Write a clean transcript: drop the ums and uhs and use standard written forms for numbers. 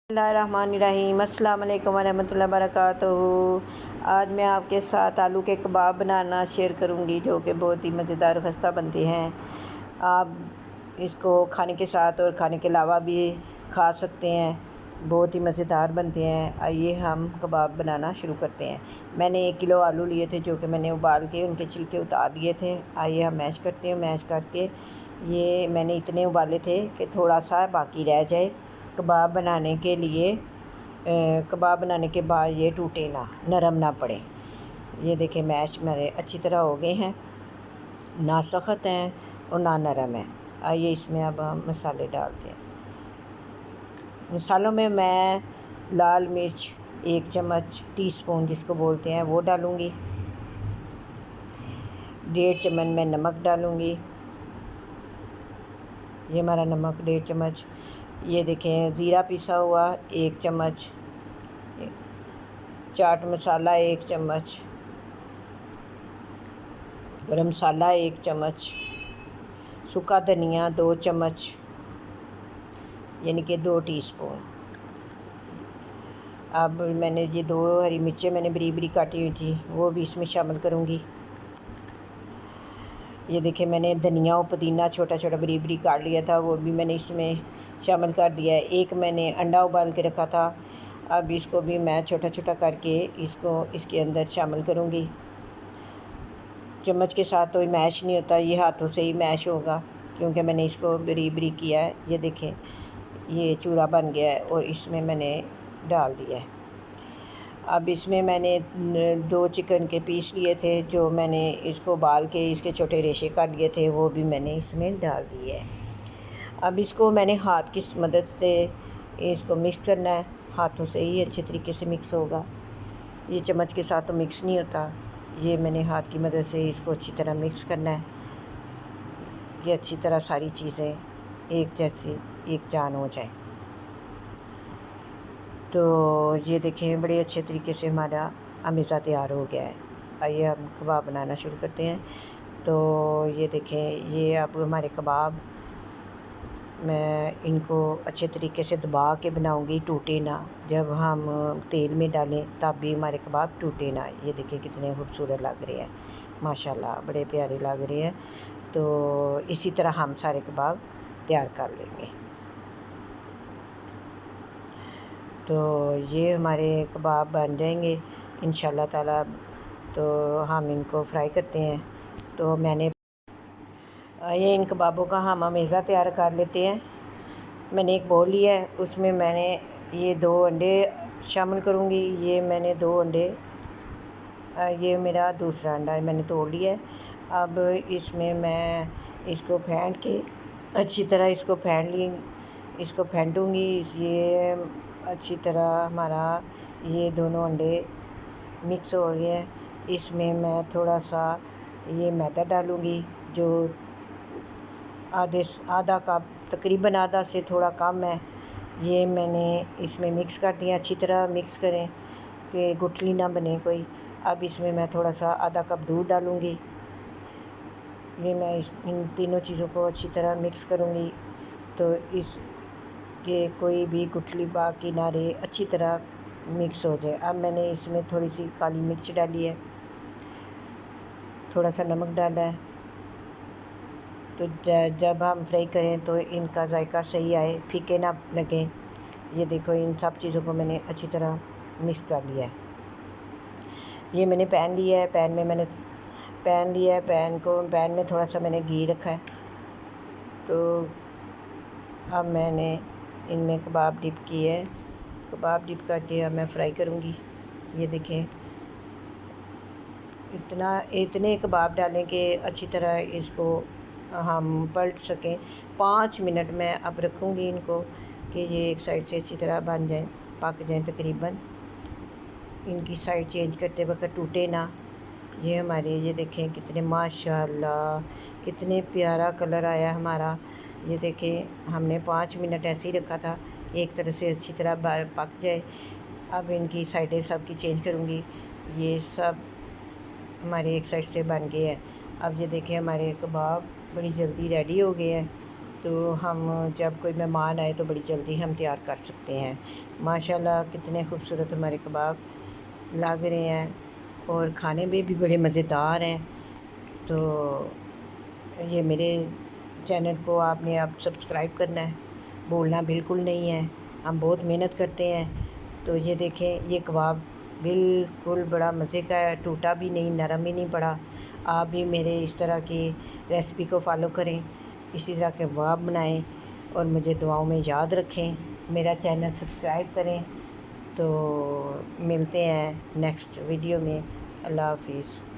बिस्मिल्लाहिर्रहमानिर्रहीम अस्सलाम वालेकुम रहमतुल्लाहि वबरकातुहू। आज मैं आपके साथ आलू के कबाब बनाना शेयर करूंगी, जो कि बहुत ही मज़ेदार खस्ता बनते हैं। आप इसको खाने के साथ और खाने के अलावा भी खा सकते हैं, बहुत ही मज़ेदार बनते हैं। आइए हम कबाब बनाना शुरू करते हैं। मैंने 1 किलो आलू लिए थे, जो कि मैंने उबाल के उनके छिलके उतार दिए थे। आइए हम मैश करते हैं। मैश करके ये मैंने इतने उबाले थे कि थोड़ा सा बाकी रह जाए कबाब बनाने के लिए। कबाब बनाने के बाद ये टूटे ना, नरम ना पड़े। ये देखें मैश मेरे अच्छी तरह हो गए हैं, ना सख्त हैं और ना नरम है। आइए इसमें अब हम मसाले डालते हैं। मसालों में मैं लाल मिर्च 1 चम्मच टीस्पून जिसको बोलते हैं वो डालूँगी। 1.5 चम्मच मैं नमक डालूँगी। ये हमारा नमक 1.5 चम्मच। ये देखें ज़ीरा पिसा हुआ 1 चम्मच, चाट मसाला 1 चम्मच, गरम मसाला 1 चम्मच, सूखा धनिया 2 चम्मच, यानी कि 2 टीस्पून। अब मैंने ये 2 हरी मिर्चें मैंने बरी बरी काटी हुई थी, वो भी इसमें शामिल करूँगी। ये देखें मैंने धनिया और पुदीना छोटा छोटा बरी बरी काट लिया था, वो भी मैंने इसमें शामिल कर दिया है। एक मैंने अंडा उबाल के रखा था, अब इसको भी मैं छोटा छोटा करके इसके अंदर शामिल करूँगी। चम्मच के साथ तो मैश नहीं होता, ये हाथों से ही मैश होगा, क्योंकि मैंने इसको बरी बरी किया है। ये देखें ये चूरा बन गया है और इसमें मैंने डाल दिया है। अब इसमें मैंने 2 चिकन के पीस लिए थे, जो मैंने इसको उबाल के इसके छोटे रेशे कर लिए थे, वो भी मैंने इसमें डाल दिए है। अब इसको मैंने हाथ की मदद से इसको मिक्स करना है। हाथों से ही अच्छे तरीके से मिक्स होगा, ये चम्मच के साथ तो मिक्स नहीं होता। ये मैंने हाथ की मदद से इसको अच्छी तरह मिक्स करना है, ये अच्छी तरह सारी चीज़ें एक जैसी एक जान हो जाए। तो ये देखें बड़े अच्छे तरीके से हमारा अमीज़ा तैयार हो गया है। आइए हम कबाब बनाना शुरू करते हैं। तो ये देखें ये अब हमारे कबाब, मैं इनको अच्छे तरीके से दबा के बनाऊंगी, टूटे ना। जब हम तेल में डालें तब भी हमारे कबाब टूटे ना। ये देखें कितने खूबसूरत लग रहे हैं, माशाल्लाह बड़े प्यारे लग रहे हैं। तो इसी तरह हम सारे कबाब तैयार कर लेंगे। तो ये हमारे कबाब बन जाएंगे इंशाल्लाह ताला। तो हम इनको फ्राई करते हैं। तो मैंने ये इन कबाबों का हम अमेज़ा तैयार कर लेते हैं। मैंने एक बोल लिया है, उसमें मैंने ये 2 अंडे शामिल करूँगी। ये मैंने 2 अंडे, ये मेरा दूसरा अंडा मैंने तोड़ लिया है। अब इसमें मैं इसको फेंट के अच्छी तरह इसको फेंटूँगी। ये अच्छी तरह हमारा ये दोनों अंडे मिक्स हो गए हैं। इसमें मैं थोड़ा सा ये मैदा डालूँगी, जो आधा कप, तकरीबन आधा से थोड़ा कम है। ये मैंने इसमें मिक्स कर दिया। अच्छी तरह मिक्स करें कि गुठली ना बने कोई। अब इसमें मैं थोड़ा सा आधा कप दूध डालूँगी। ये मैं इन तीनों चीज़ों को अच्छी तरह मिक्स करूँगी, तो ये कोई भी गुठली बाकी ना रहे, अच्छी तरह मिक्स हो जाए। अब मैंने इसमें थोड़ी सी काली मिर्च डाली है, थोड़ा सा नमक डाला है। तो जब हम फ्राई करें तो इनका जायका सही आए, फीके ना लगें। ये देखो इन सब चीज़ों को मैंने अच्छी तरह मिक्स कर लिया है। ये मैंने पैन लिया है, पैन में थोड़ा सा मैंने घी रखा है। तो अब मैंने इनमें कबाब डिप किए है। कबाब डिप करके अब मैं फ्राई करूँगी। ये देखें इतने कबाब डालें कि अच्छी तरह इसको हम पलट सकें। 5 मिनट मैं अब रखूँगी इनको कि ये एक साइड से अच्छी तरह बन जाए, पक जाए तकरीबन। इनकी साइड चेंज करते वक्त टूटे ना। ये हमारे ये देखें कितने माशाल्लाह कितने प्यारा कलर आया हमारा। ये देखें हमने 5 मिनट ऐसे ही रखा था, एक तरह से अच्छी तरह पक जाए। अब इनकी साइडें सब की चेंज करूँगी। ये सब हमारे एक साइड से बन गए हैं। अब ये देखें हमारे कबाब बड़ी जल्दी रेडी हो गए हैं। तो हम जब कोई मेहमान आए तो बड़ी जल्दी हम तैयार कर सकते हैं। माशाल्लाह कितने खूबसूरत हमारे कबाब लग रहे हैं और खाने में भी बड़े मज़ेदार हैं। तो ये मेरे चैनल को आपने अब सब्सक्राइब करना है, बोलना बिल्कुल नहीं है। हम बहुत मेहनत करते हैं। तो ये देखें, ये कबाब बिल्कुल बड़ा मज़े का है, टूटा भी नहीं, नरम ही नहीं पड़ा। आप भी मेरे इस तरह की रेसिपी को फॉलो करें, इसी तरह के कबाब बनाएं और मुझे दुआओं में याद रखें। मेरा चैनल सब्सक्राइब करें। तो मिलते हैं नेक्स्ट वीडियो में। अल्लाह हाफिज़।